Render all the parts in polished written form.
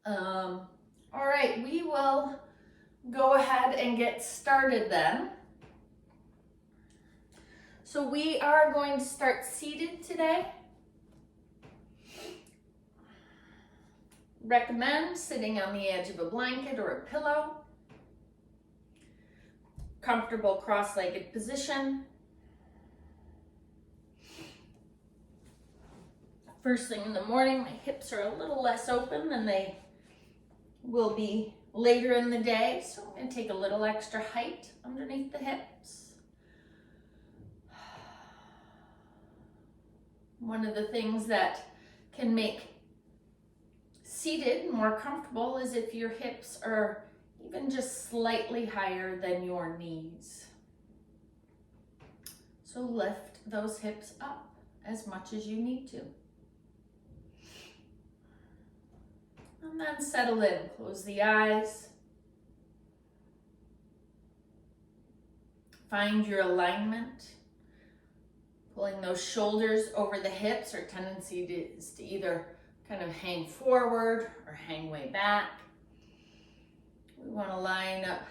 All right, we will go ahead and get started then. So we are going to start seated today. Recommend sitting on the edge of a blanket or a pillow. Comfortable cross-legged position. First thing in the morning, my hips are a little less open than they will be later in the day, so I'm going to take a little extra height underneath the hips. One of the things that can make seated more comfortable is if your hips are even just slightly higher than your knees. So lift those hips up as much as you need to. And then settle in, close the eyes. Find your alignment. Pulling those shoulders over the hips. Our tendency is to either kind of hang forward or hang way back. We want to line up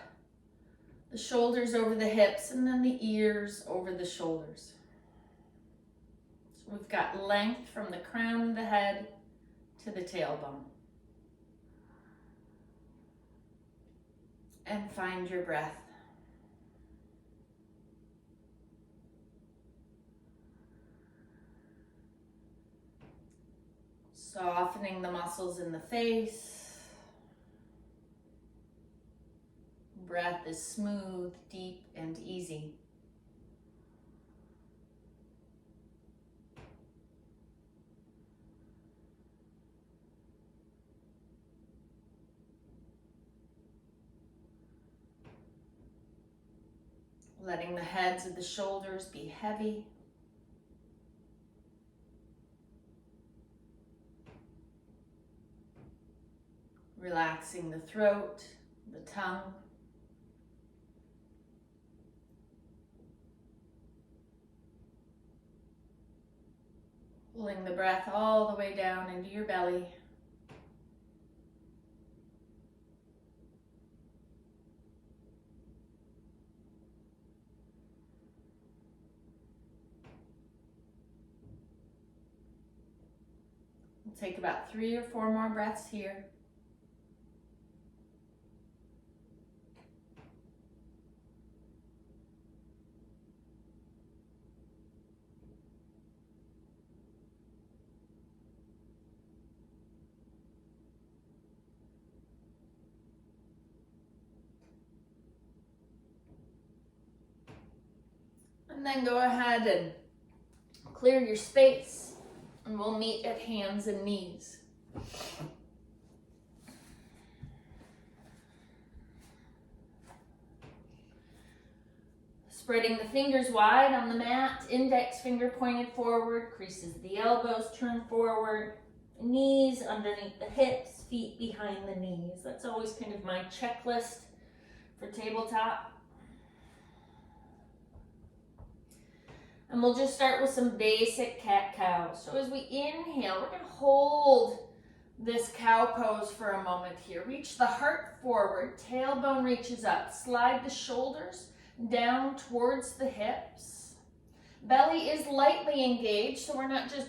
the shoulders over the hips and then the ears over the shoulders. So we've got length from the crown of the head to the tailbone. And find your breath. Softening the muscles in the face. Breath is smooth, deep, and easy. Letting the heads of the shoulders be heavy. Relaxing the throat, the tongue. Pulling the breath all the way down into your belly. We'll take about 3 or 4 more breaths here. And then go ahead and clear your space, and we'll meet at hands and knees. Spreading the fingers wide on the mat, index finger pointed forward, creases the elbows turn forward, knees underneath the hips, feet behind the knees. That's always kind of my checklist for tabletop. And we'll just start with some basic cat-cow. So as we inhale, we're going to hold this cow pose for a moment here. Reach the heart forward, tailbone reaches up. Slide the shoulders down towards the hips. Belly is lightly engaged, so we're not just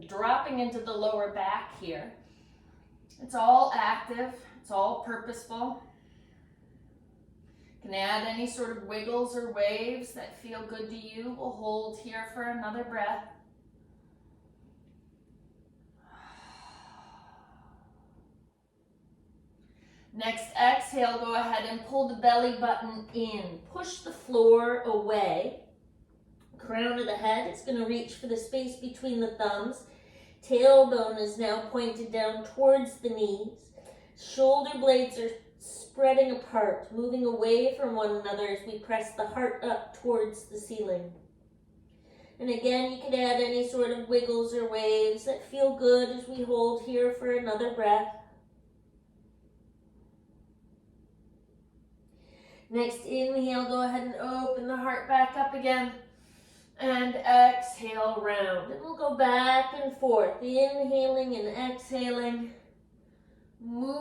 dropping into the lower back here. It's all active, it's all purposeful. You can add any sort of wiggles or waves that feel good to you. We'll hold here for another breath. Next exhale, go ahead and pull the belly button in. Push the floor away. Crown of the head, it's going to reach for the space between the thumbs. Tailbone is now pointed down towards the knees. Shoulder blades are spreading apart, moving away from one another as we press the heart up towards the ceiling. And again, you can add any sort of wiggles or waves that feel good as we hold here for another breath. Next inhale, go ahead and open the heart back up again. And exhale, round. And we'll go back and forth, inhaling and exhaling.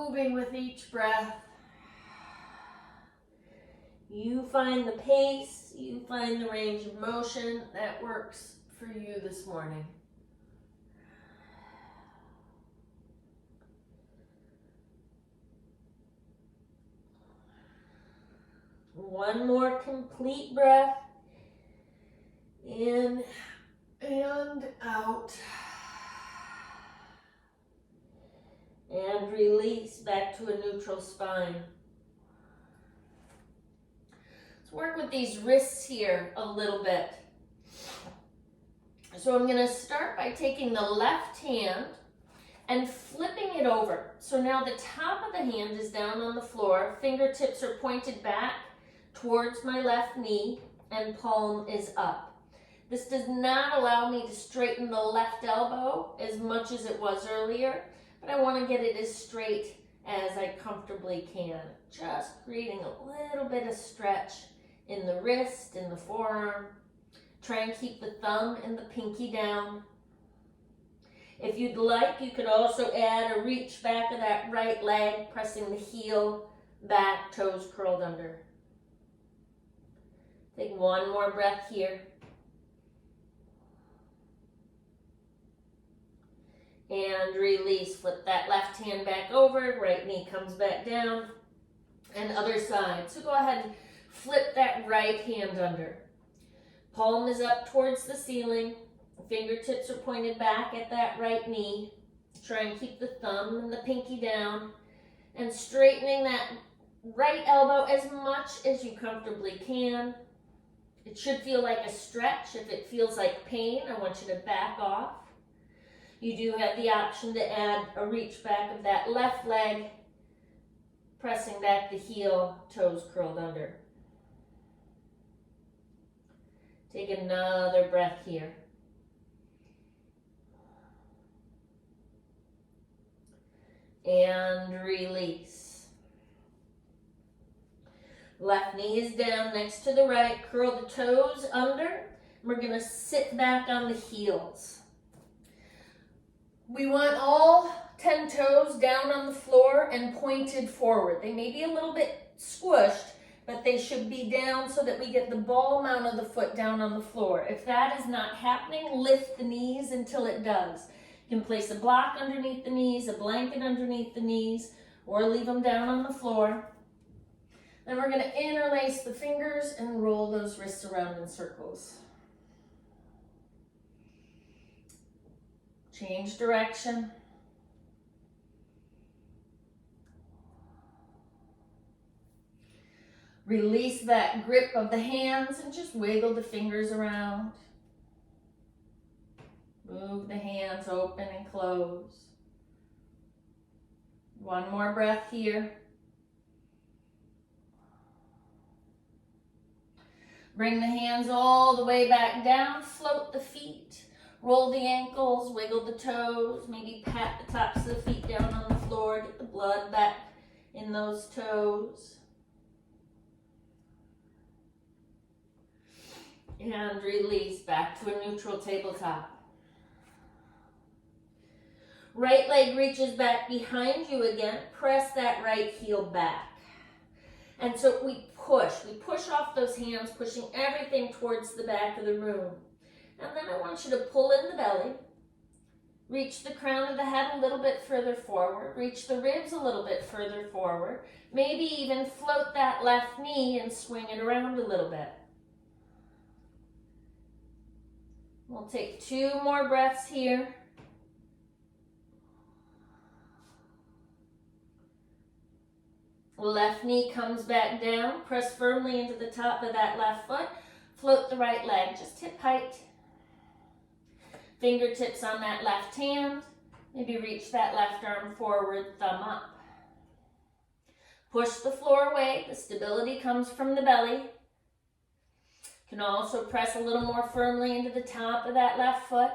moving with each breath. You find the pace, you find the range of motion that works for you this morning. One more complete breath. In and out. And release back to a neutral spine. Let's work with these wrists here a little bit. So I'm going to start by taking the left hand and flipping it over. So now the top of the hand is down on the floor, fingertips are pointed back towards my left knee, and palm is up. This does not allow me to straighten the left elbow as much as it was earlier, but I want to get it as straight as I comfortably can. Just creating a little bit of stretch in the wrist, in the forearm. Try and keep the thumb and the pinky down. If you'd like, you could also add a reach back of that right leg, pressing the heel back, toes curled under. Take one more breath here. And release. Flip that left hand back over, right knee comes back down, and other side. So go ahead and flip that right hand under. Palm is up towards the ceiling. Fingertips are pointed back at that right knee. Try and keep the thumb and the pinky down, and straightening that right elbow as much as you comfortably can. It should feel like a stretch. If it feels like pain, I want you to back off. You do have the option to add a reach back of that left leg, pressing back the heel, toes curled under. Take another breath here. And release. Left knee is down next to the right. Curl the toes under. We're going to sit back on the heels. We want all 10 toes down on the floor and pointed forward. They may be a little bit squished, but they should be down so that we get the ball mount of the foot down on the floor. If that is not happening, lift the knees until it does. You can place a block underneath the knees, a blanket underneath the knees, or leave them down on the floor. Then we're going to interlace the fingers and roll those wrists around in circles. Change direction. Release that grip of the hands and just wiggle the fingers around. Move the hands open and close. One more breath here. Bring the hands all the way back down, float the feet. Roll the ankles, wiggle the toes, maybe pat the tops of the feet down on the floor, get the blood back in those toes. And release back to a neutral tabletop. Right leg reaches back behind you again. Press that right heel back. And so we push off those hands, pushing everything towards the back of the room. And then I want you to pull in the belly, reach the crown of the head a little bit further forward, reach the ribs a little bit further forward, maybe even float that left knee and swing it around a little bit. We'll take 2 more breaths here. Left knee comes back down, press firmly into the top of that left foot, float the right leg, just hip height. Fingertips on that left hand, maybe reach that left arm forward, thumb up. Push the floor away, the stability comes from the belly. You can also press a little more firmly into the top of that left foot.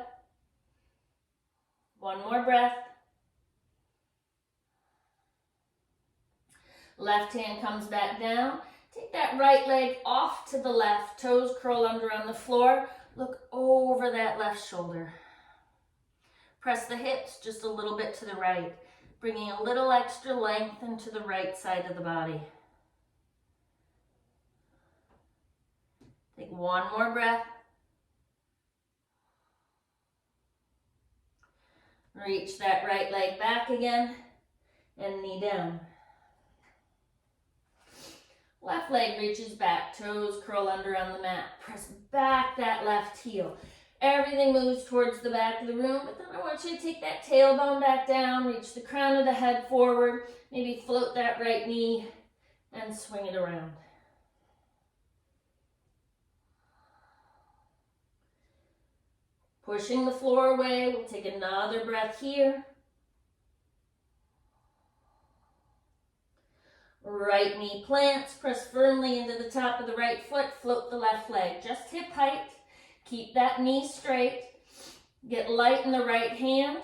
One more breath. Left hand comes back down. Take that right leg off to the left, toes curl under on the floor. Look over that left shoulder. Press the hips just a little bit to the right. bringing a little extra length into the right side of the body. Take one more breath. Reach that right leg back again and knee down. Left leg reaches back, toes curl under on the mat. Press back that left heel. Everything moves towards the back of the room, but then I want you to take that tailbone back down, reach the crown of the head forward, maybe float that right knee and swing it around. Pushing the floor away, we'll take another breath here. Right knee plants, press firmly into the top of the right foot, float the left leg, just hip height. Keep that knee straight. Get light in the right hand.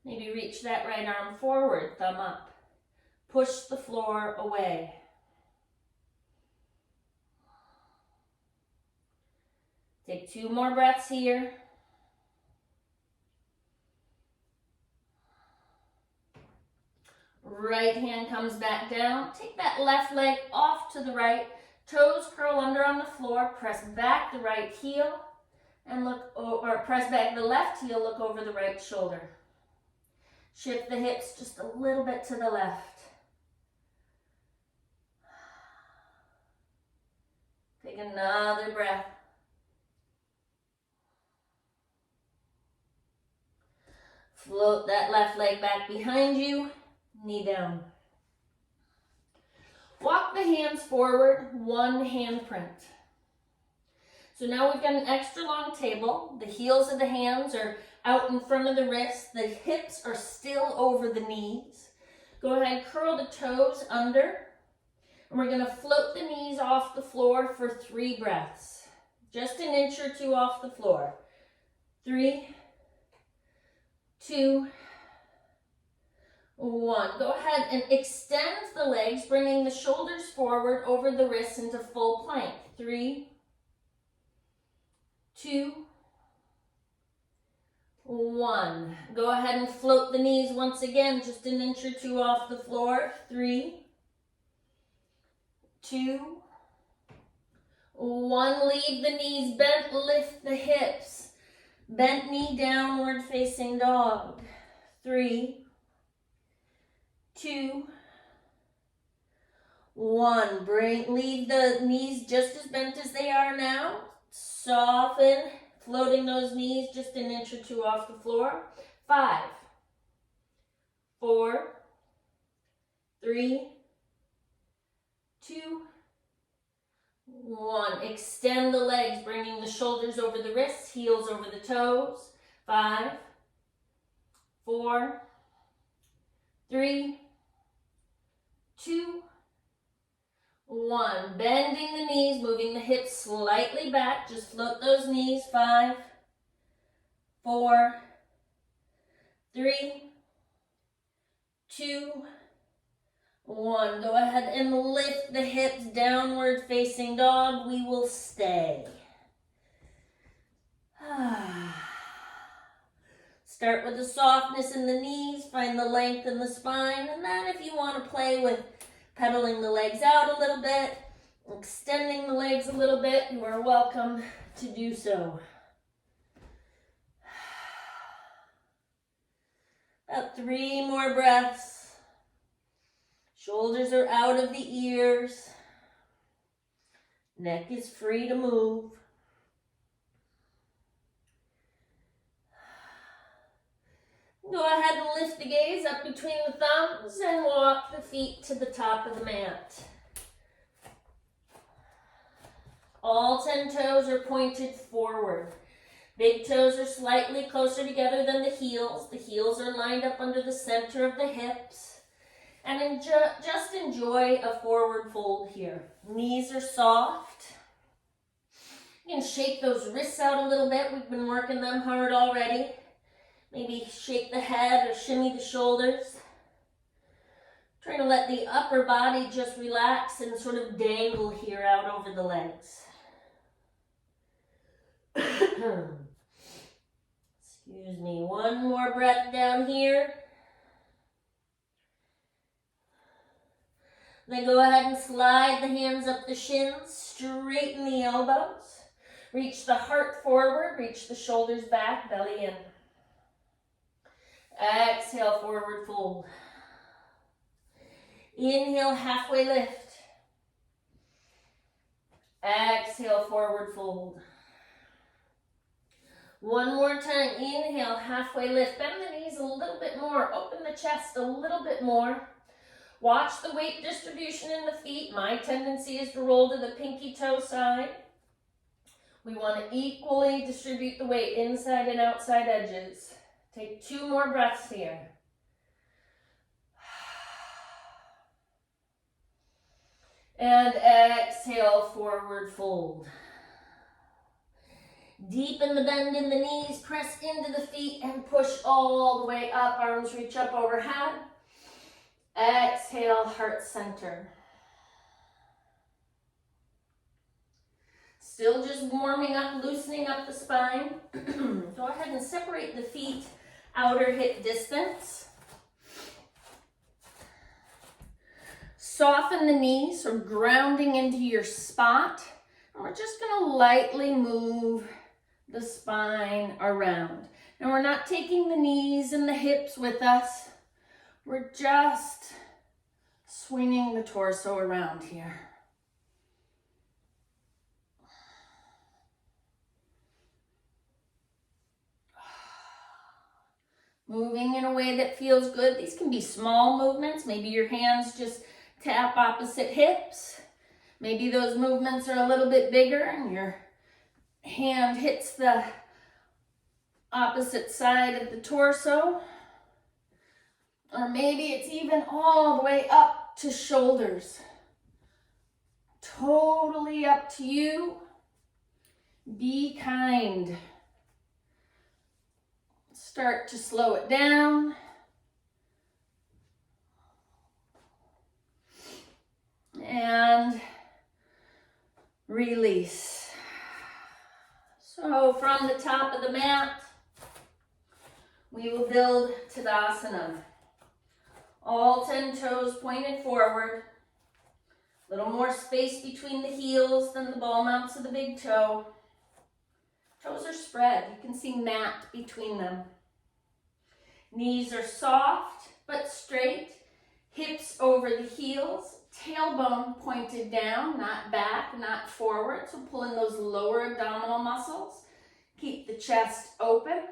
Maybe reach that right arm forward, thumb up. Push the floor away. Take 2 more breaths here. Right hand comes back down. Take that left leg off to the right. Toes curl under on the floor. Press back the right heel and look, or press back the left heel, look over the right shoulder. Shift the hips just a little bit to the left. Take another breath. Float that left leg back behind you. Knee down. Walk the hands forward, one hand print. So now we've got an extra long table. The heels of the hands are out in front of the wrists. The hips are still over the knees. Go ahead, curl the toes under. And we're going to float the knees off the floor for 3 breaths. Just an inch or 2 off the floor. 3, 2, 1. Go ahead and extend the legs, bringing the shoulders forward over the wrists into full plank. 3, 2, 1. Go ahead and float the knees once again, just an inch or 2 off the floor. 3, 2, 1. Leave the knees bent, lift the hips. Bent knee downward facing dog. 3, 2, 1. Leave the knees just as bent as they are now. Soften, floating those knees just an inch or 2 off the floor. 5, 4, 3, 2, 1. Extend the legs, bringing the shoulders over the wrists, heels over the toes. 5, 4, 3, 2, 1. Bending the knees, moving the hips slightly back. Just float those knees. 5, 4, 3, 2, 1. Go ahead and lift the hips, downward facing dog. We will stay. Start with the softness in the knees, find the length in the spine, and then if you want to play with pedaling the legs out a little bit, extending the legs a little bit, you are welcome to do so. About 3 more breaths. Shoulders are out of the ears. Neck is free to move. Go ahead and lift the gaze up between the thumbs and walk the feet to the top of the mat. All 10 toes are pointed forward. Big toes are slightly closer together than the heels. The heels are lined up under the center of the hips. And just enjoy a forward fold here. Knees are soft. You can shake those wrists out a little bit. We've been working them hard already. Maybe shake the head or shimmy the shoulders. Trying to let the upper body just relax and sort of dangle here out over the legs. Excuse me, one more breath down here. Then go ahead and slide the hands up the shins, straighten the elbows. Reach the heart forward, reach the shoulders back, belly in. Exhale, forward fold. Inhale, halfway lift. Exhale, forward fold. One more time, inhale, halfway lift. Bend the knees a little bit more, open the chest a little bit more. Watch the weight distribution in the feet. My tendency is to roll to the pinky toe side. We want to equally distribute the weight inside and outside edges. Take 2 more breaths here. And exhale, forward fold. Deepen the bend in the knees, press into the feet and push all the way up. Arms reach up overhead. Exhale, heart center. Still just warming up, loosening up the spine. Go ahead and separate the feet outer hip distance. Soften the knees, so grounding into your spot. And we're just going to lightly move the spine around. And we're not taking the knees and the hips with us. We're just swinging the torso around here. Moving in a way that feels good. These can be small movements. Maybe your hands just tap opposite hips. Maybe those movements are a little bit bigger and your hand hits the opposite side of the torso. Or maybe it's even all the way up to shoulders. Totally up to you. Be kind. Start to slow it down. And release. So from the top of the mat, we will build Tadasana. All 10 toes pointed forward. A little more space between the heels than the ball mounts of the big toe. Toes are spread. You can see mat between them. Knees are soft but straight. Hips over the heels. Tailbone pointed down, not back, not forward. So pull in those lower abdominal muscles. Keep the chest open.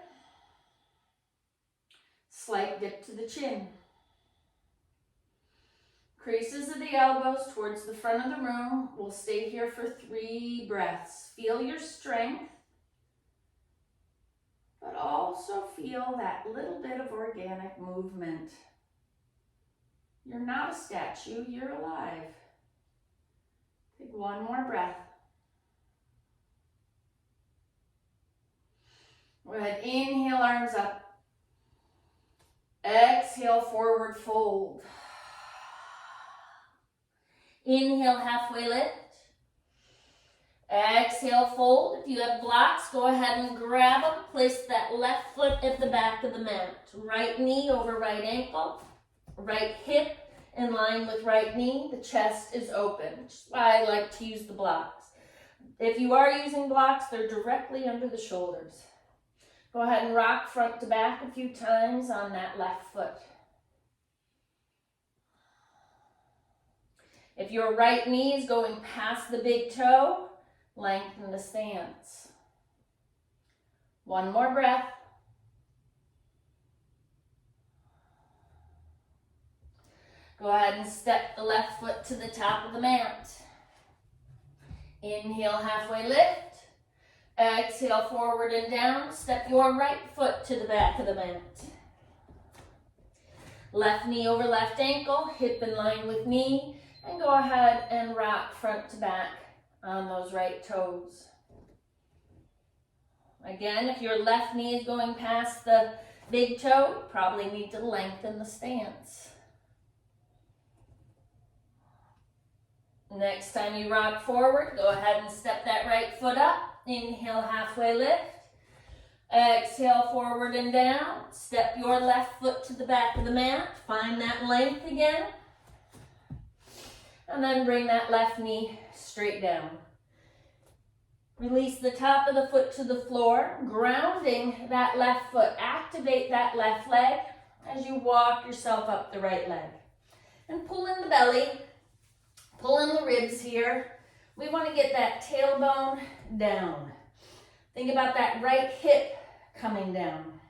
Slight dip to the chin. Creases of the elbows towards the front of the room. We'll stay here for 3 breaths. Feel your strength, but also feel that little bit of organic movement. You're not a statue, you're alive. Take 1 more breath. Go ahead, inhale, arms up. Exhale, forward fold. Inhale, halfway lift. Exhale, fold. If you have blocks, go ahead and grab them. Place that left foot at the back of the mat. Right knee over right ankle. Right hip in line with right knee. The chest is open, which is why I like to use the blocks. If you are using blocks, they're directly under the shoulders. Go ahead and rock front to back a few times on that left foot. If your right knee is going past the big toe, lengthen the stance. 1 more breath. Go ahead and step the left foot to the top of the mat. Inhale, halfway lift. Exhale, forward and down. Step your right foot to the back of the mat. Left knee over left ankle, hip in line with knee. And go ahead and rock front to back on those right toes. Again, if your left knee is going past the big toe, you probably need to lengthen the stance. Next time you rock forward, go ahead and step that right foot up. Inhale, halfway lift. Exhale, forward and down. Step your left foot to the back of the mat. Find that length again. And then bring that left knee straight down. Release the top of the foot to the floor, grounding that left foot. Activate that left leg as you walk yourself up the right leg. And pull in the belly, pull in the ribs here. We want to get that tailbone down. Think about that right hip coming down.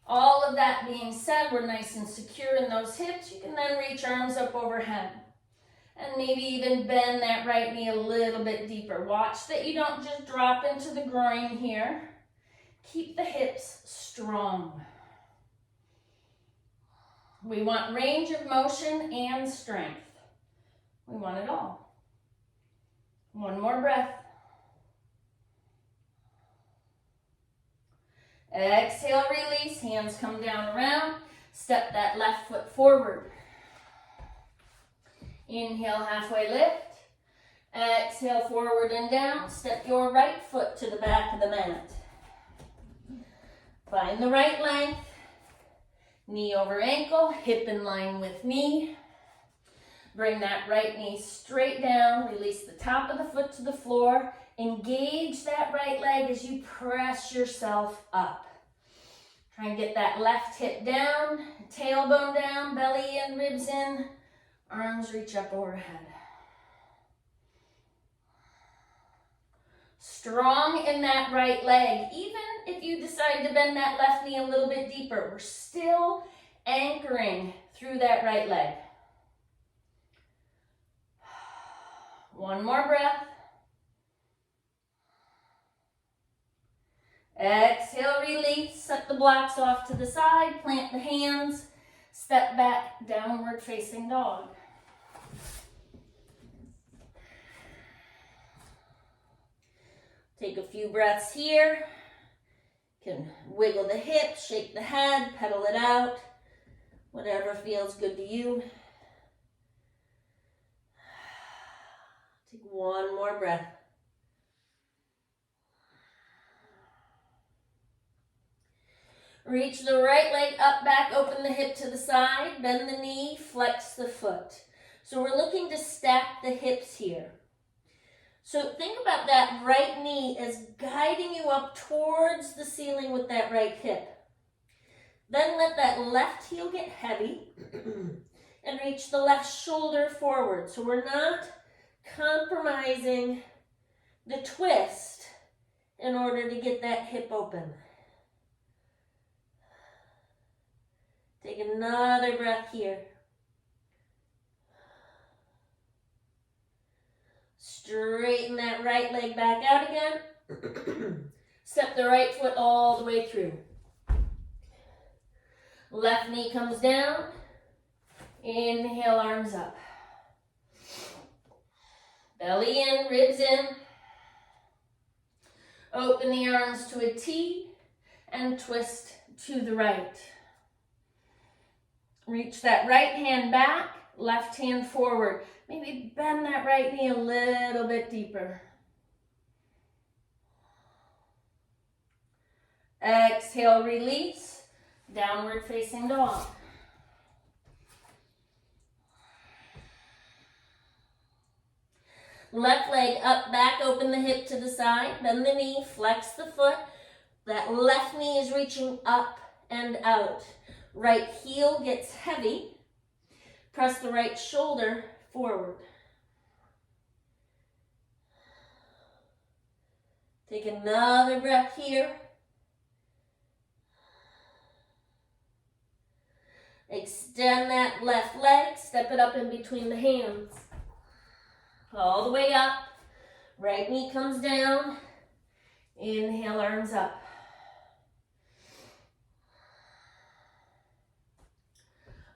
All of that being said, we're nice and secure in those hips. You can then reach arms up overhead. And maybe even bend that right knee a little bit deeper. Watch that you don't just drop into the groin here. Keep the hips strong. We want range of motion and strength. We want it all. One more breath. Exhale, release. Hands come down around. Step that left foot forward. Inhale, halfway lift. Exhale, forward and down. Step your right foot to the back of the mat. Find the right length. Knee over ankle, hip in line with knee. Bring that right knee straight down. Release the top of the foot to the floor. Engage that right leg as you press yourself up. Try and get that left hip down, tailbone down, belly in, ribs in. Arms reach up overhead. Strong in that right leg. Even if you decide to bend that left knee a little bit deeper, we're still anchoring through that right leg. One more breath. Exhale, release. Set the blocks off to the side. Plant the hands. Step back, downward facing dog. Take a few breaths here. You can wiggle the hips, shake the head, pedal it out. Whatever feels good to you. Take one more breath. Reach the right leg up, back, open the hip to the side, bend the knee, flex the foot. So we're looking to stack the hips here. So think about that right knee as guiding you up towards the ceiling with that right hip. Then let that left heel get heavy and reach the left shoulder forward. So we're not compromising the twist in order to get that hip open. Take another breath here. Straighten that right leg back out again. Step the right foot all the way through. Left knee comes down. Inhale, arms up. Belly in, ribs in. Open the arms to a T and twist to the right. Reach that right hand back, left hand forward. Maybe bend that right knee a little bit deeper. Exhale, release. Downward facing dog. Left leg up, back, open the hip to the side, bend the knee, flex the foot. That left knee is reaching up and out. Right heel gets heavy. Press the right shoulder forward. Take another breath here. Extend that left leg, step it up in between the hands. All the way up. Right knee comes down. Inhale, arms up.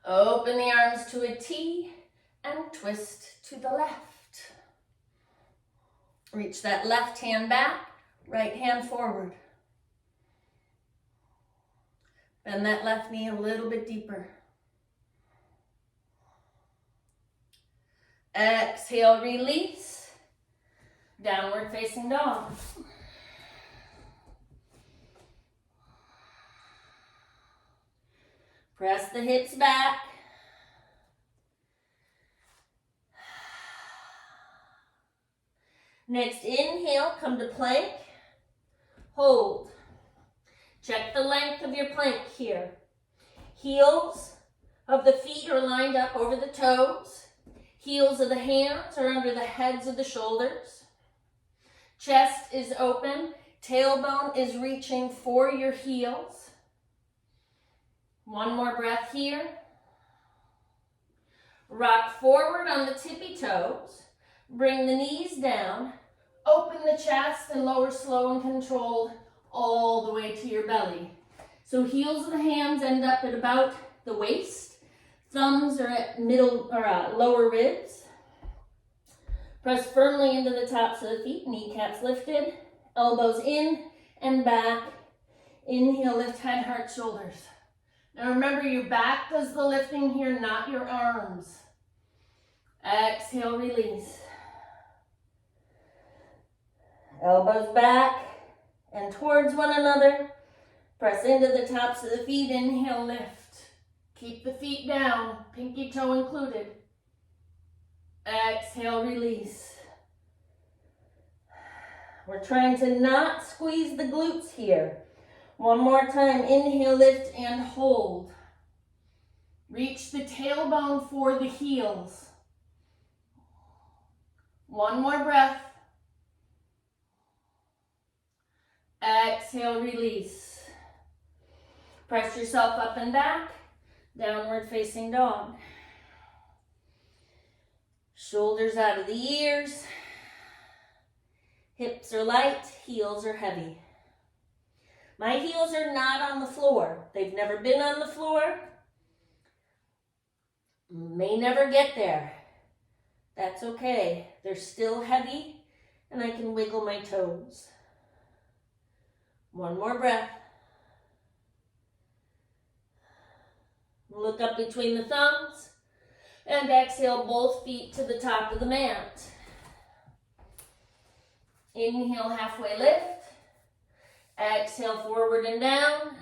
Open the arms to a T and twist to the left. Reach that left hand back, right hand forward. Bend that left knee a little bit deeper. Exhale, release. Downward facing dog. Press the hips back. Next, inhale, come to plank. Hold. Check the length of your plank here. Heels of the feet are lined up over the toes. Heels of the hands are under the heads of the shoulders. Chest is open. Tailbone is reaching for your heels. One more breath here. Rock forward on the tippy toes. Bring the knees down. Open the chest and lower slow and controlled all the way to your belly. So heels of the hands end up at about the waist. Thumbs are at middle or lower ribs. Press firmly into the tops of the feet, kneecaps lifted, elbows in and back. Inhale, lift head, heart, shoulders. Now remember, your back does the lifting here, not your arms. Exhale, release. Elbows back and towards one another. Press into the tops of the feet, inhale, lift. Keep the feet down, pinky toe included. Exhale, release. We're trying to not squeeze the glutes here. One more time, inhale, lift and hold. Reach the tailbone for the heels. One more breath. Exhale, release. Press yourself up and back. Downward facing dog. Shoulders out of the ears. Hips are light, heels are heavy. My heels are not on the floor. They've never been on the floor. May never get there. That's okay. They're still heavy and I can wiggle my toes. One more breath. Look up between the thumbs and exhale both feet to the top of the mat. Inhale, halfway lift. Exhale, forward and down.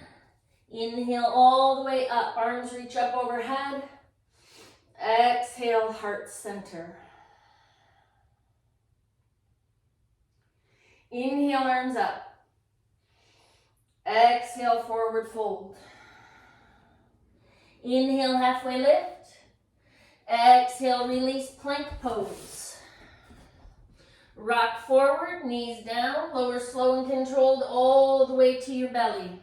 Inhale all the way up. Arms reach up overhead. Exhale, heart center. Inhale, arms up. Exhale, forward fold. Inhale, halfway lift. Exhale, release, plank pose. Rock forward, knees down, lower slow and controlled all the way to your belly.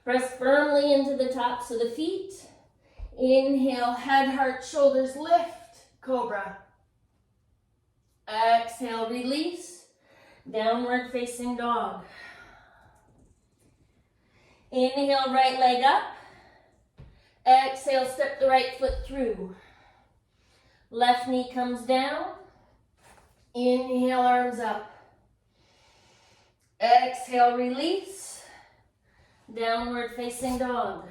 Press firmly into the tops of the feet. Inhale, head, heart, shoulders, lift, cobra. Exhale, release, downward facing dog. Inhale, right leg up. Exhale, step the right foot through. Left knee comes down. Inhale, arms up. Exhale, release. Downward facing dog.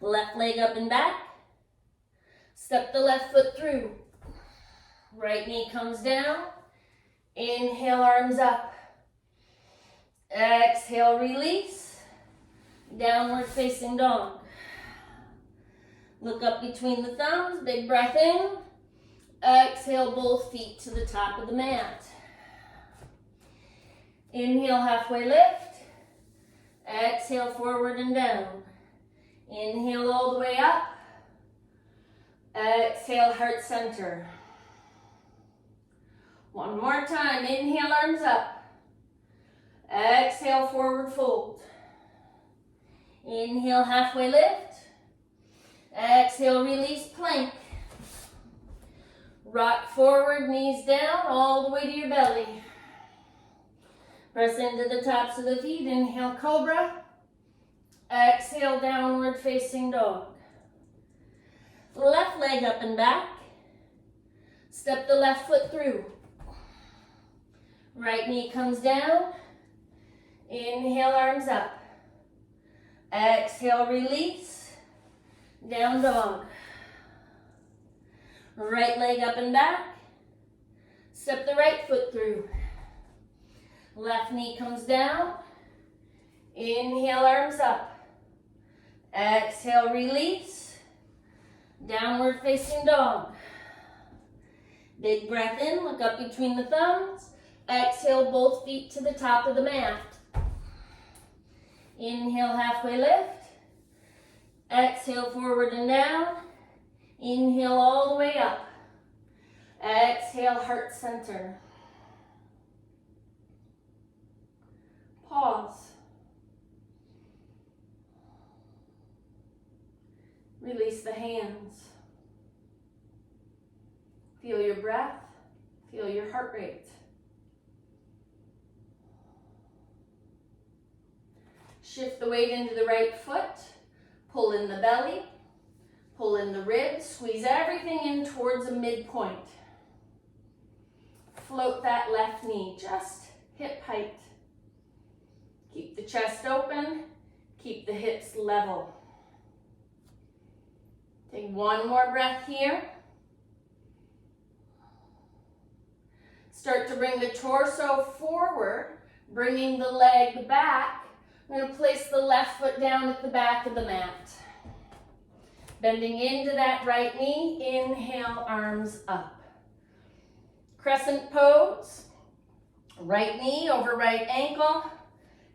Left leg up and back. Step the left foot through. Right knee comes down. Inhale, arms up. Exhale, release. Downward facing dog. Look up between the thumbs, big breath in. Exhale, both feet to the top of the mat. Inhale, halfway lift. Exhale, forward and down. Inhale all the way up. Exhale, heart center. One more time. Inhale, arms up. Exhale, forward fold. Inhale, halfway lift. Exhale, release, plank. Rock forward, knees down, all the way to your belly. Press into the tops of the feet. Inhale, cobra. Exhale, downward facing dog. Left leg up and back. Step the left foot through. Right knee comes down. Inhale, arms up. Exhale, release. Down dog. Right leg up and back. Step the right foot through. Left knee comes down. Inhale, arms up. Exhale, release. Downward facing dog. Big breath in, look up between the thumbs. Exhale, both feet to the top of the mat. Inhale, halfway lift. Exhale, forward and down. Inhale all the way up. Exhale, heart center. Pause. Release the hands. Feel your breath. Feel your heart rate. Shift the weight into the right foot. Pull in the belly. Pull in the ribs. Squeeze everything in towards a midpoint. Float that left knee just hip height. Keep the chest open. Keep the hips level. Take one more breath here. Start to bring the torso forward, bringing the leg back. I'm going to place the left foot down at the back of the mat. Bending into that right knee, inhale, arms up. Crescent pose, right knee over right ankle,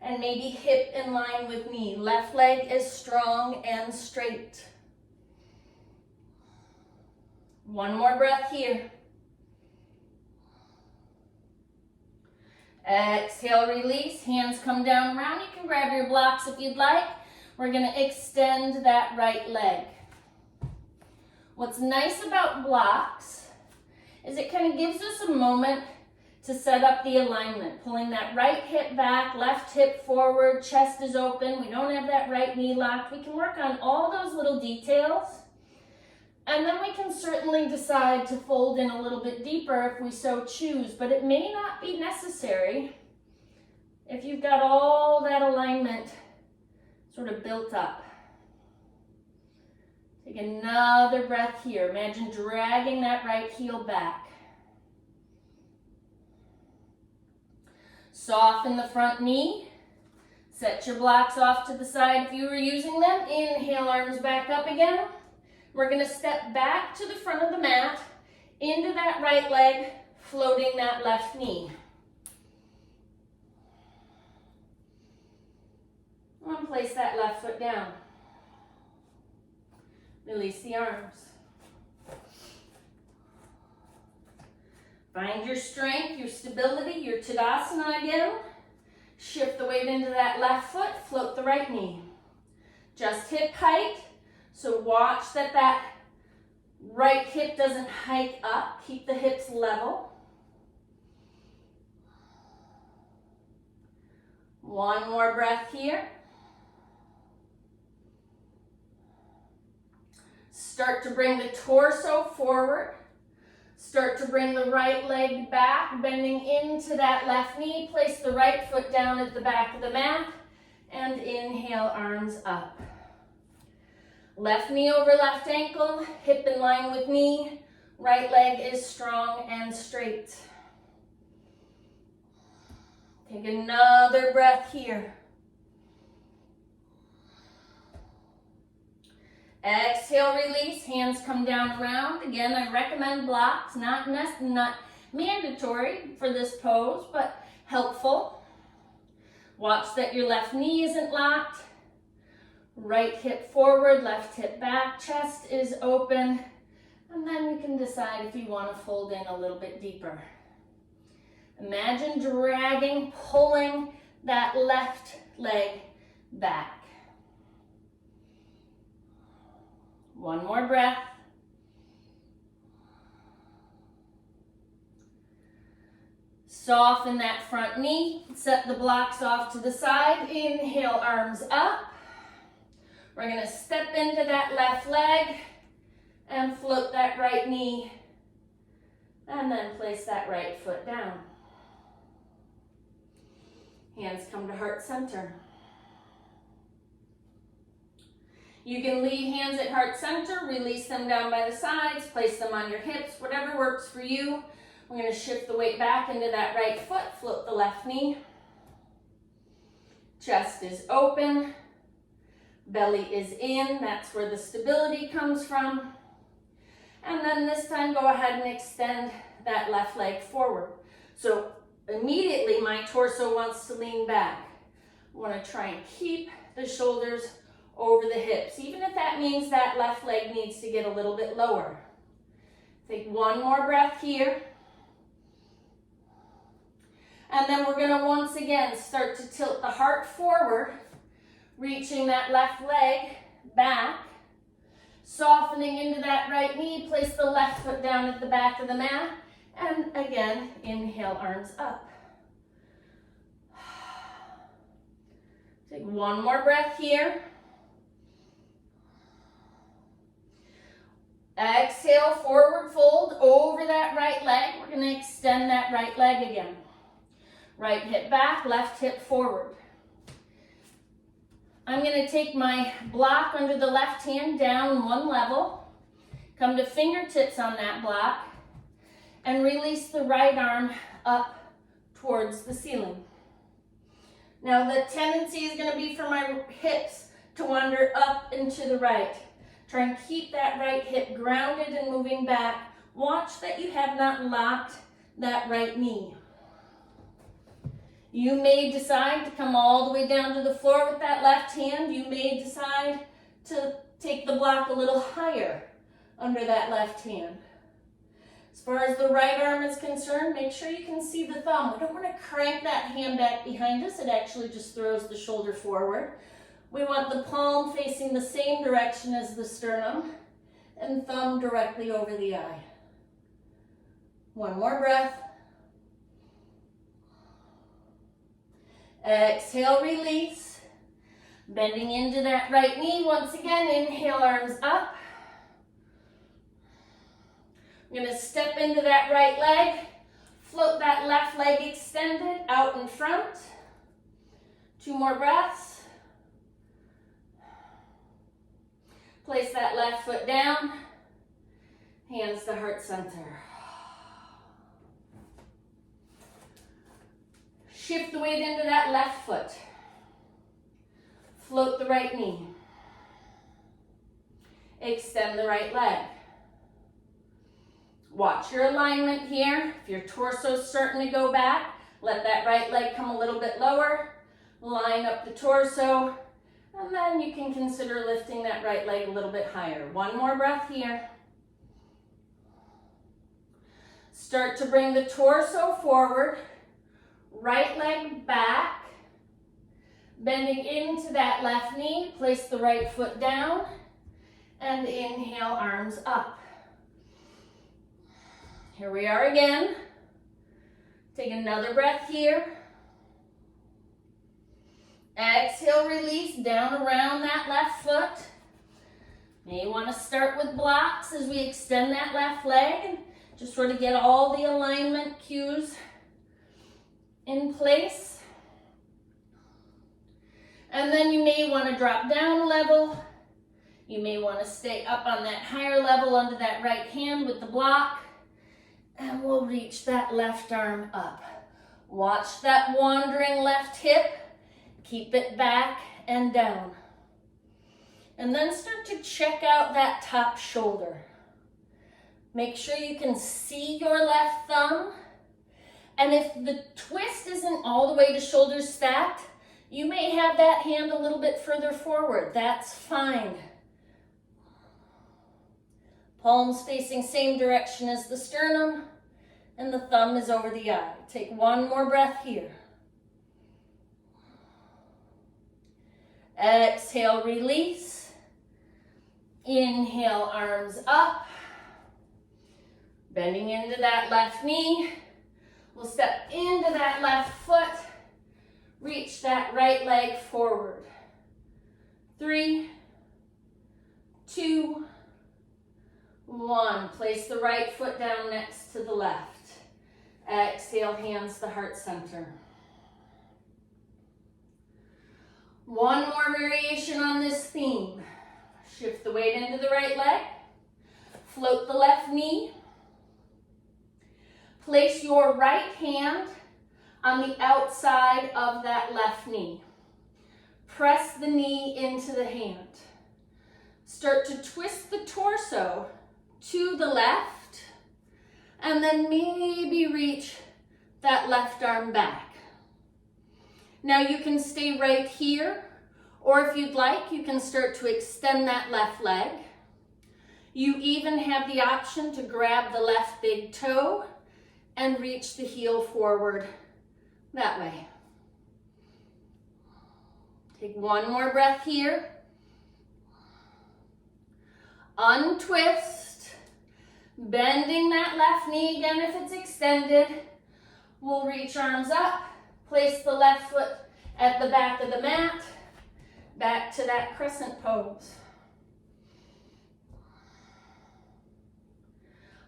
and maybe hip in line with knee. Left leg is strong and straight. One more breath here. Exhale, release, hands come down around. You can grab your blocks if you'd like. We're going to extend that right leg. What's nice about blocks is it kind of gives us a moment to set up the alignment. Pulling that right hip back, left hip forward, chest is open. We don't have that right knee locked. We can work on all those little details. And then we can certainly decide to fold in a little bit deeper if we so choose, but it may not be necessary if you've got all that alignment sort of built up. Take another breath here. Imagine dragging that right heel back. Soften the front knee. Set your blocks off to the side if you were using them. Inhale, arms back up again. We're going to step back to the front of the mat, into that right leg, floating that left knee. I'm going to place that left foot down. Release the arms. Find your strength, your stability, your Tadasana again. Shift the weight into that left foot, float the right knee. Just hip height. So watch that that right hip doesn't hike up. Keep the hips level. One more breath here. Start to bring the torso forward. Start to bring the right leg back, bending into that left knee. Place the right foot down at the back of the mat. And inhale, arms up. Left knee over left ankle, hip in line with knee. Right leg is strong and straight. Take another breath here. Exhale, release, hands come down around. Again, I recommend blocks, not mandatory for this pose, but helpful. Watch that your left knee isn't locked. Right hip forward, left hip back, chest is open, and then you can decide if you want to fold in a little bit deeper. Imagine dragging, pulling that left leg back. One more breath. Soften that front knee, set the blocks off to the side, inhale, arms up. We're going to step into that left leg and float that right knee and then place that right foot down. Hands come to heart center. You can leave hands at heart center, release them down by the sides, place them on your hips, whatever works for you. We're going to shift the weight back into that right foot, float the left knee. Chest is open. Belly is in, that's where the stability comes from. And then this time go ahead and extend that left leg forward. So immediately my torso wants to lean back. I want to try and keep the shoulders over the hips, even if that means that left leg needs to get a little bit lower. Take one more breath here. And then we're going to once again start to tilt the heart forward, reaching that left leg back, softening into that right knee, place the left foot down at the back of the mat, and again, inhale, arms up. Take one more breath here. Exhale, forward fold over that right leg. We're going to extend that right leg again. Right hip back, left hip forward. I'm going to take my block under the left hand down one level, come to fingertips on that block, and release the right arm up towards the ceiling. Now the tendency is going to be for my hips to wander up and to the right. Try and keep that right hip grounded and moving back. Watch that you have not locked that right knee. You may decide to come all the way down to the floor with that left hand. You may decide to take the block a little higher under that left hand. As far as the right arm is concerned, make sure you can see the thumb. We don't want to crank that hand back behind us. It actually just throws the shoulder forward. We want the palm facing the same direction as the sternum and thumb directly over the eye. One more breath. Exhale, release. Bending into that right knee. Once again, inhale, arms up. I'm going to step into that right leg. Float that left leg extended out in front. 2 more breaths. Place that left foot down. Hands to heart center. Shift the weight into that left foot. Float the right knee. Extend the right leg. Watch your alignment here. If your torso's starting to go back, let that right leg come a little bit lower. Line up the torso. And then you can consider lifting that right leg a little bit higher. One more breath here. Start to bring the torso forward. Right leg back, bending into that left knee, place the right foot down, and inhale, arms up. Here we are again. Take another breath here. Exhale, release, down around that left foot. May want to start with blocks as we extend that left leg and just sort of get all the alignment cues in place. And then you may want to drop down a level. You may want to stay up on that higher level under that right hand with the block. And we'll reach that left arm up. Watch that wandering left hip. Keep it back and down. And then start to check out that top shoulder. Make sure you can see your left thumb. And if the twist isn't all the way to shoulders stacked, you may have that hand a little bit further forward. That's fine. Palms facing same direction as the sternum, and the thumb is over the eye. Take one more breath here. Exhale, release. Inhale, arms up. Bending into that left knee. We'll step into that left foot. Reach that right leg forward. 3, 2, 1. Place the right foot down next to the left. Exhale, hands to heart center. One more variation on this theme. Shift the weight into the right leg. Float the left knee. Place your right hand on the outside of that left knee. Press the knee into the hand. Start to twist the torso to the left And then maybe reach that left arm back. Now you can stay right here, or if you'd like, you can start to extend that left leg. You even have the option to grab the left big toe and reach the heel forward that way. Take one more breath here. Untwist, bending that left knee again if it's extended. We'll reach arms up, place the left foot at the back of the mat, back to that crescent pose.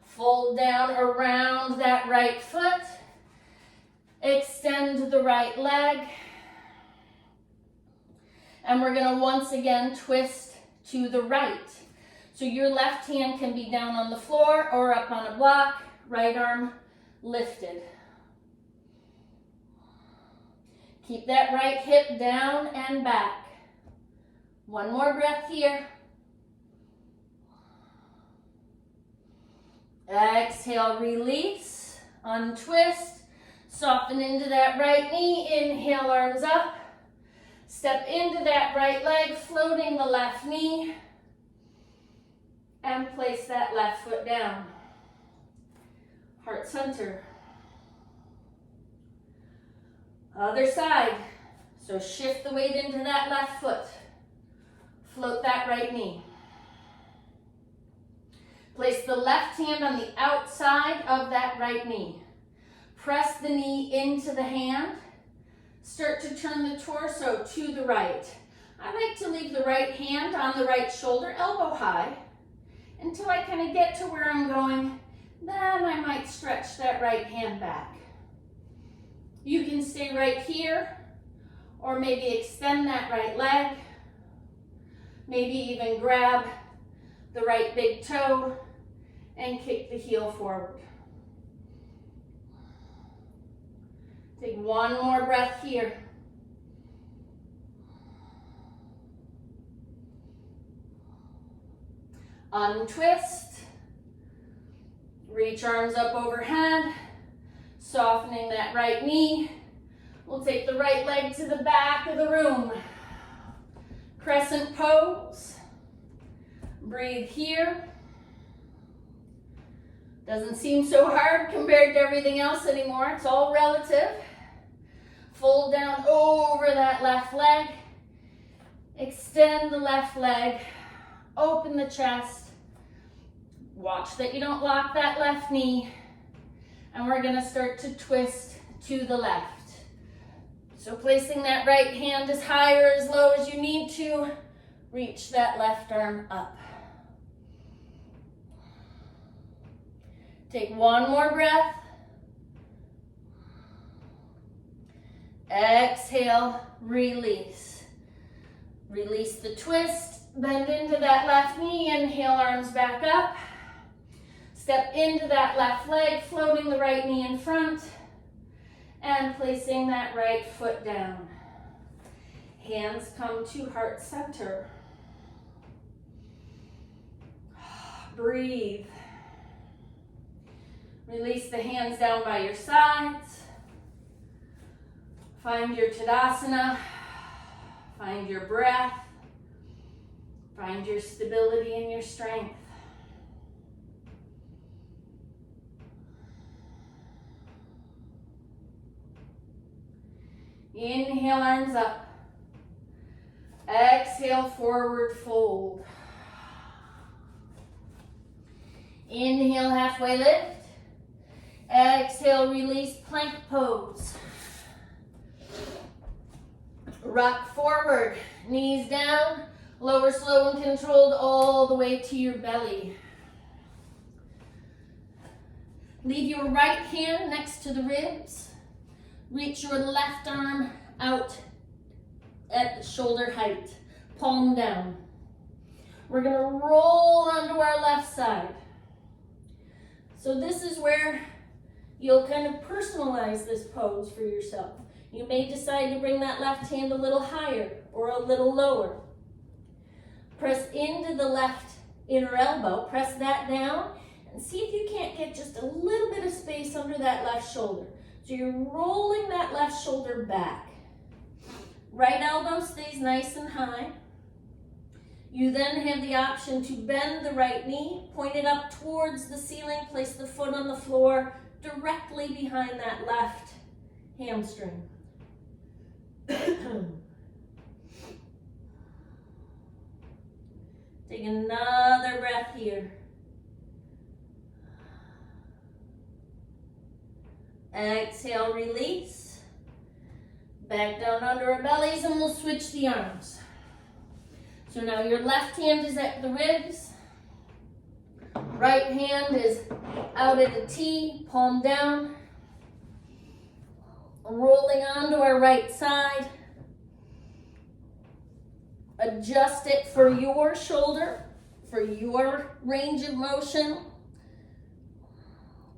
Fold down around that right foot, extend the right leg, and we're going to once again twist to the right. So your left hand can be down on the floor or up on a block, right arm lifted. Keep that right hip down and back. One more breath here. Exhale, release, untwist, soften into that right knee, inhale, arms up. Step into that right leg, floating the left knee, and place that left foot down. Heart center. Other side. So shift the weight into that left foot. Float that right knee. Place the left hand on the outside of that right knee. Press the knee into the hand. Start to turn the torso to the right. I like to leave the right hand on the right shoulder, elbow high, until I kind of get to where I'm going. Then I might stretch that right hand back. You can stay right here, or maybe extend that right leg. Maybe even grab the right big toe and kick the heel forward. Take one more breath here. Untwist. Reach arms up overhead, softening that right knee. We'll take the right leg to the back of the room. Crescent pose. Breathe here. Doesn't seem so hard compared to everything else anymore. It's all relative. Fold down over that left leg. Extend the left leg. Open the chest. Watch that you don't lock that left knee. And we're going to start to twist to the left. So placing that right hand as high or as low as you need to. Reach that left arm up. Take one more breath. Exhale, release. Release the twist. Bend into that left knee. Inhale, arms back up. Step into that left leg, floating the right knee in front. And placing that right foot down. Hands come to heart center. Breathe. Release the hands down by your sides. Find your Tadasana. Find your breath. Find your stability and your strength. Inhale, arms up. Exhale, forward fold. Inhale, halfway lift. Exhale, release, plank pose. Rock forward, knees down, lower slow and controlled all the way to your belly. Leave your right hand next to the ribs. Reach your left arm out at shoulder height, palm down. We're going to roll onto our left side. So this is where you'll kind of personalize this pose for yourself. You may decide to bring that left hand a little higher or a little lower. Press into the left inner elbow, press that down, And see if you can't get just a little bit of space under that left shoulder. So you're rolling that left shoulder back. Right elbow stays nice and high. You then have the option to bend the right knee, point it up towards the ceiling, place the foot on the floor directly behind that left hamstring. Take another breath here. Exhale, release. Back down under our bellies and we'll switch the arms. So now your left hand is at the ribs. Right hand is out at the T, palm down. Rolling onto our right side. Adjust it for your shoulder, for your range of motion.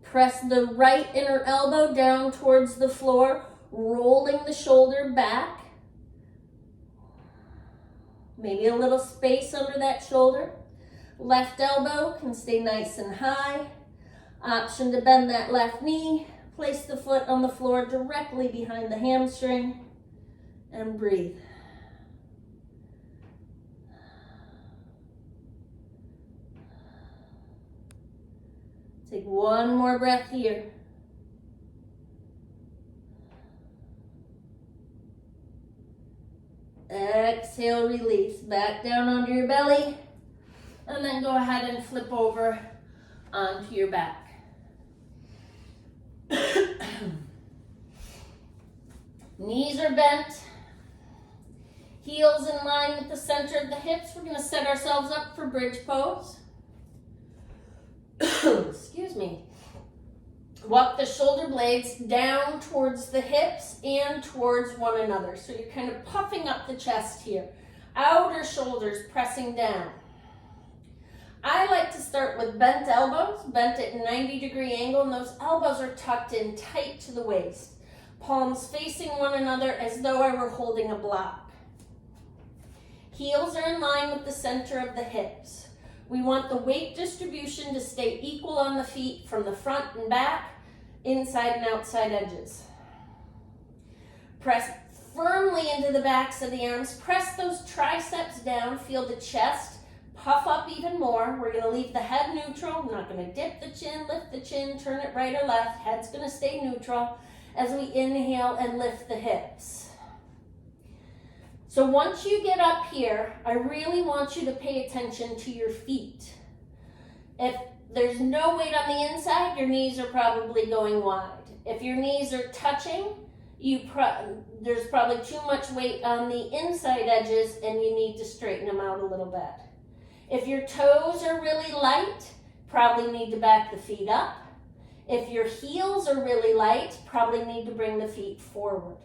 Press the right inner elbow down towards the floor, rolling the shoulder back. Maybe a little space under that shoulder. Left elbow can stay nice and high. Option to bend that left knee. Place the foot on the floor directly behind the hamstring and breathe. Take one more breath here. Exhale, release. Back down onto your belly. And then go ahead and flip over onto your back. Knees are bent. Heels in line with the center of the hips. We're going to set ourselves up for bridge pose. Excuse me. Walk the shoulder blades down towards the hips and towards one another. So you're kind of puffing up the chest here. Outer shoulders pressing down. I like to start with bent elbows, bent at 90-degree angle, and those elbows are tucked in tight to the waist. Palms facing one another as though I were holding a block. Heels are in line with the center of the hips. We want the weight distribution to stay equal on the feet from the front and back, inside and outside edges. Press firmly into the backs of the arms. Press those triceps down. Feel the chest puff up even more. We're going to leave the head neutral. We're not going to dip the chin, lift the chin, turn it right or left. Head's going to stay neutral as we inhale and lift the hips. So once you get up here, I really want you to pay attention to your feet. If there's no weight on the inside, your knees are probably going wide. If your knees are touching, there's probably too much weight on the inside edges and you need to straighten them out a little bit. If your toes are really light, probably need to back the feet up. If your heels are really light, probably need to bring the feet forward.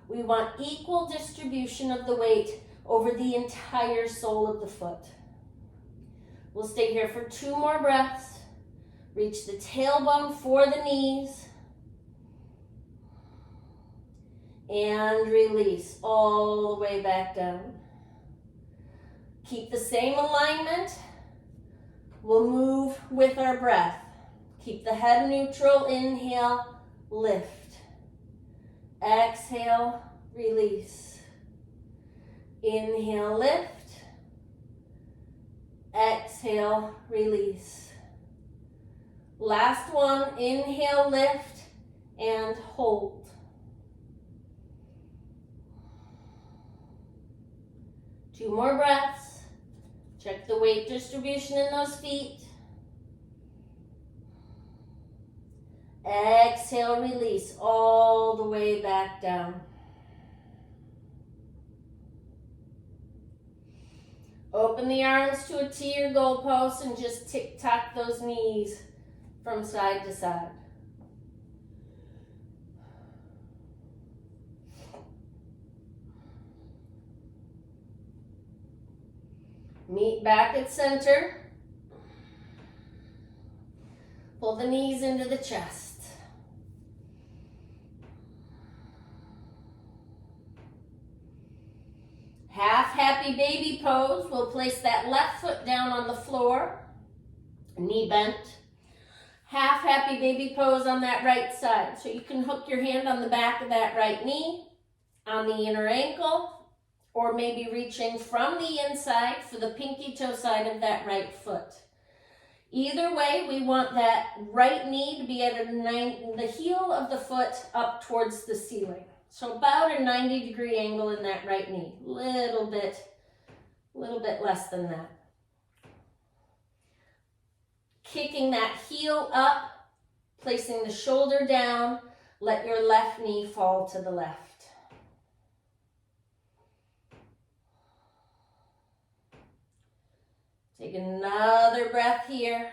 We want equal distribution of the weight over the entire sole of the foot. We'll stay here for 2 more breaths. Reach the tailbone for the knees. And release all the way back down. Keep the same alignment. We'll move with our breath. Keep the head neutral. Inhale, lift. Exhale, release. Inhale, lift. Exhale, release. Last one, inhale, lift, and hold. Two more breaths. Check the weight distribution in those feet. Exhale, release all the way back down. Open the arms to a T or goalpost and just tick-tock those knees from side to side. Meet back at center. Pull the knees into the chest. Half happy baby pose. We'll place that left foot down on the floor, knee bent. Half happy baby pose on that right side. So you can hook your hand on the back of that right knee, on the inner ankle, or maybe reaching from the inside for the pinky toe side of that right foot. Either way, we want that right knee to be at the heel of the foot up towards the ceiling. So about a 90-degree angle in that right knee. Little bit less than that. Kicking that heel up, placing the shoulder down, let your left knee fall to the left. Take another breath here.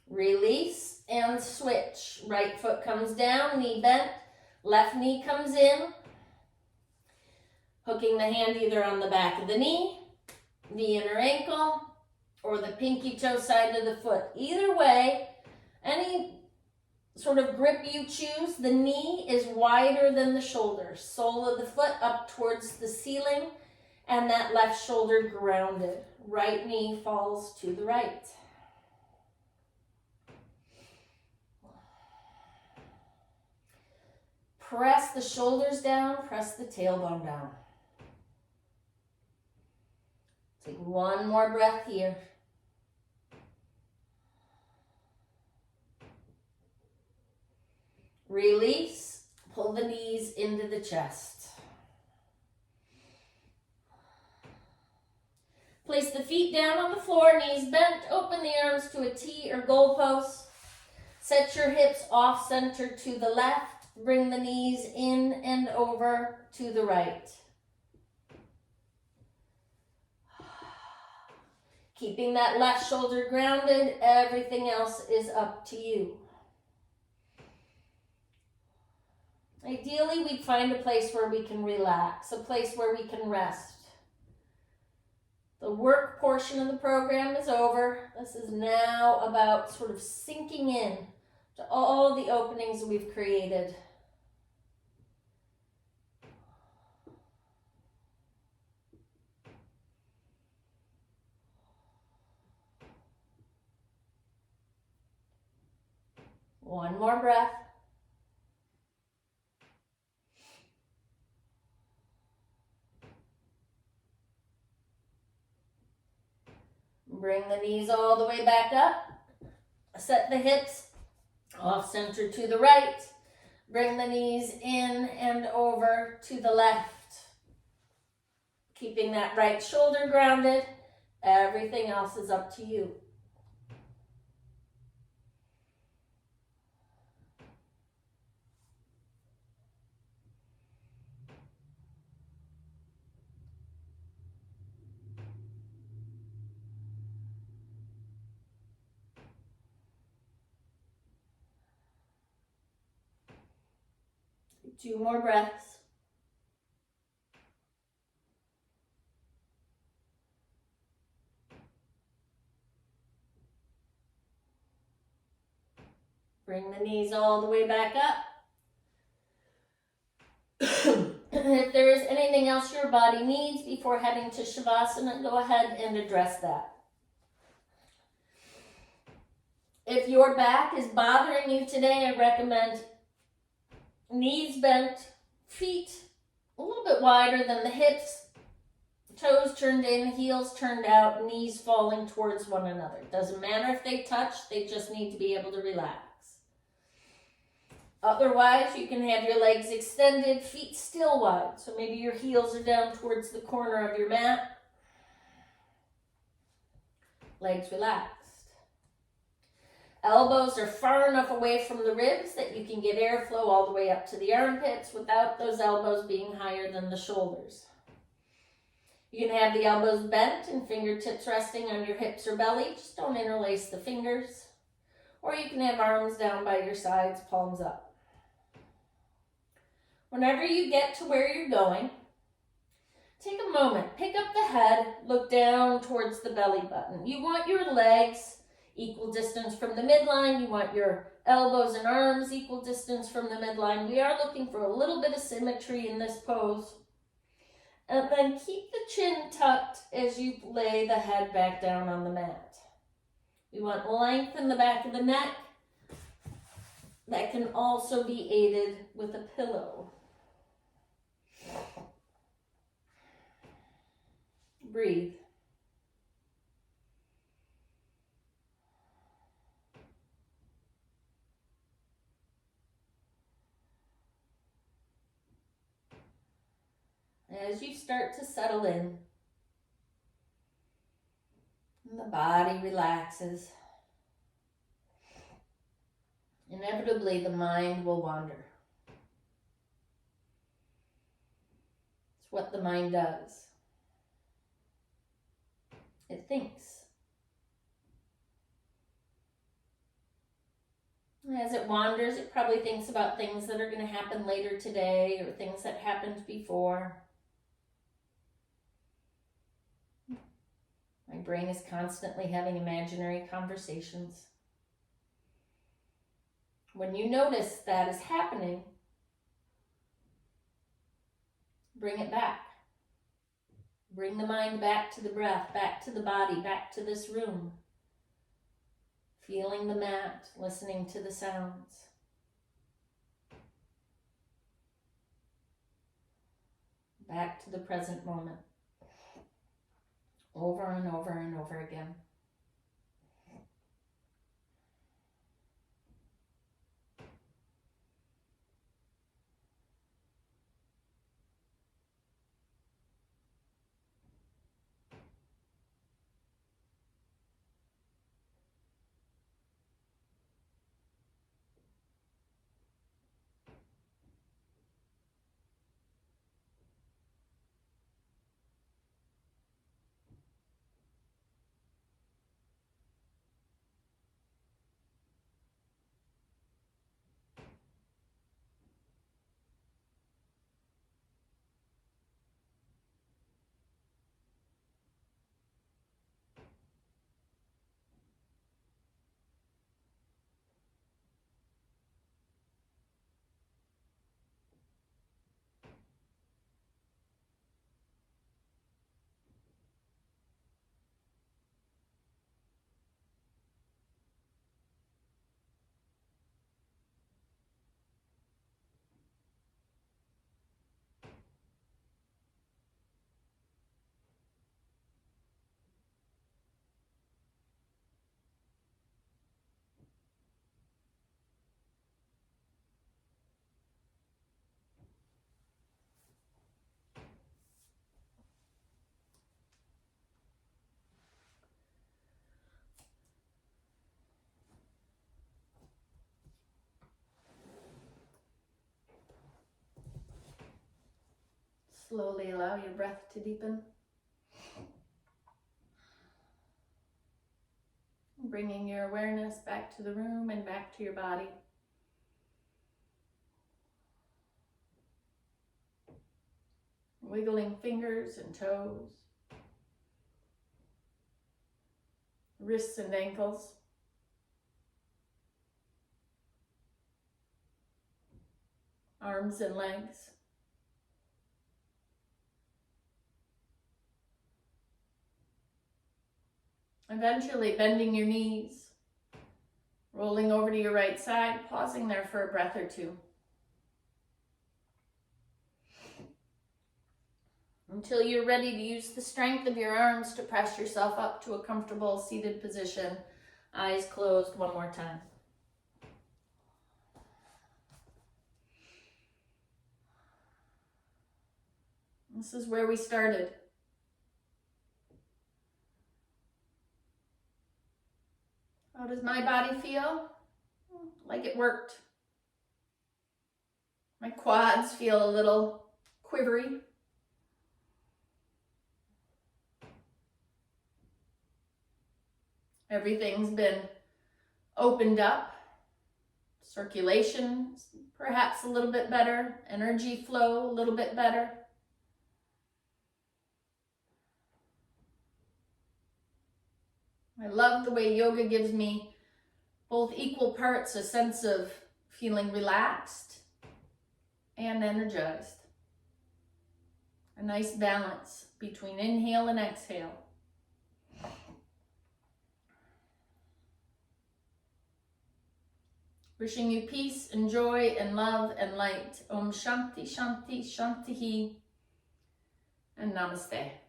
Release and switch. Right foot comes down, knee bent, left knee comes in. Hooking the hand either on the back of the knee, the inner ankle, or the pinky toe side of the foot. Either way, any sort of grip you choose, the knee is wider than the shoulder. Sole of the foot up towards the ceiling, and that left shoulder grounded. Right knee falls to the right. Press the shoulders down, press the tailbone down. Take one more breath here. Release, pull the knees into the chest. Place the feet down on the floor, knees bent, open the arms to a T or goalpost. Set your hips off center to the left. Bring the knees in and over to the right. Keeping that left shoulder grounded, everything else is up to you. Ideally, we'd find a place where we can relax, a place where we can rest. The work portion of the program is over. This is now about sort of sinking in to all the openings we've created. One more breath. Bring the knees all the way back up. Set the hips off center to the right. Bring the knees in and over to the left. Keeping that right shoulder grounded. Everything else is up to you. Two more breaths. Bring the knees all the way back up. If there is anything else your body needs before heading to Shavasana, go ahead and address that. If your back is bothering you today, I recommend knees bent, feet a little bit wider than the hips, toes turned in, heels turned out, knees falling towards one another. Doesn't matter if they touch, they just need to be able to relax. Otherwise, you can have your legs extended, feet still wide. So maybe your heels are down towards the corner of your mat. Legs relaxed. Elbows are far enough away from the ribs that you can get airflow all the way up to the armpits without those elbows being higher than the shoulders. You can have the elbows bent and fingertips resting on your hips or belly. Just don't interlace the fingers. Or you can have arms down by your sides, palms up. Whenever you get to where you're going, take a moment, pick up the head, look down towards the belly button. You want your legs equal distance from the midline. You want your elbows and arms equal distance from the midline. We are looking for a little bit of symmetry in this pose. And then keep the chin tucked as you lay the head back down on the mat. We want length in the back of the neck. That can also be aided with a pillow. Breathe. As you start to settle in, and the body relaxes, inevitably the mind will wander. It's what the mind does. It thinks. As it wanders, it probably thinks about things that are going to happen later today or things that happened before. My brain is constantly having imaginary conversations. When you notice that is happening, bring it back. Bring the mind back to the breath, back to the body, back to this room. Feeling the mat, listening to the sounds. Back to the present moment. Over and over and over again. Slowly allow your breath to deepen. Bringing your awareness back to the room and back to your body. Wiggling fingers and toes. Wrists and ankles. Arms and legs. Eventually bending your knees, rolling over to your right side, pausing there for a breath or two. Until you're ready to use the strength of your arms to press yourself up to a comfortable seated position. Eyes closed one more time. This is where we started. How does my body feel? Like it worked. My quads feel a little quivery. Everything's been opened up. Circulation perhaps a little bit better. Energy flow a little bit better. I love the way yoga gives me both equal parts a sense of feeling relaxed and energized. A nice balance between inhale and exhale. Wishing you peace and joy and love and light. Om Shanti Shanti Shanti, and Namaste.